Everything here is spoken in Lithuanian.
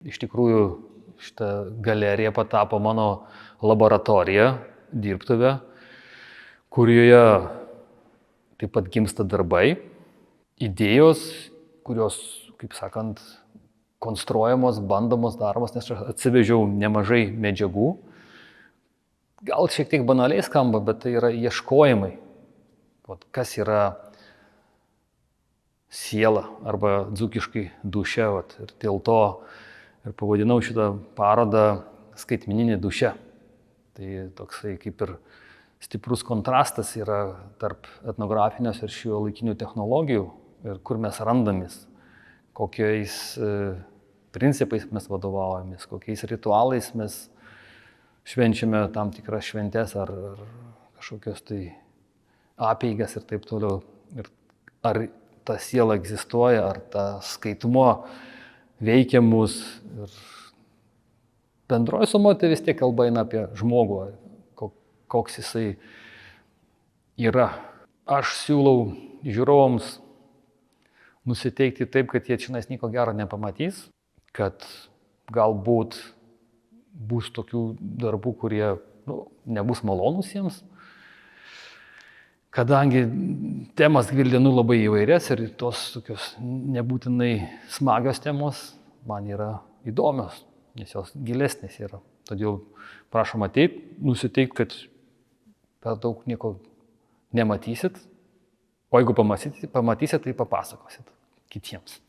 Iš tikrųjų, šita galerija patapo mano laboratorija, dirbtuvė, kurioje taip pat gimsta darbai, idėjos, kurios, kaip sakant, konstruojamos, bandomos, daromos, nes aš atsivežiau nemažai medžiagų. Gal šiek tiek banaliai skamba, bet tai yra ieškojimai. Kas yra siela arba dzūkiškai dūšia. Ir dėl to ir pavadinau šitą parodą skaitmeninė dūšia. Tai toksai kaip ir stiprus kontrastas yra tarp etnografinės ir šiuolaikinių technologijų ir kur mes randamės, kokiais principais mes vadovaujamės, kokiais ritualais mes švenčiame tam tikras šventes ar kažkokios tai apeigas ir taip toliau. Ir ar ta siela egzistuoja, ar ta skaitumo veikia mus. Ir bendroji suma tai vis tiek kalba eina apie žmogų, koks jisai yra. Aš siūlau žiūrovams nusiteikti taip, kad jie čionais nieko gero nepamatys, kad galbūt bus tokių darbų, kurie nebus malonūs jiems. Kadangi temas gvildenu labai įvairias ir tos tokios nebūtinai smagios temos man yra įdomios, nes jos gilesnės yra. Todėl prašom ateiti, nusiteikti, kad per daug nieko nematysit, o jeigu pamatysit, tai papasakosit kitiems.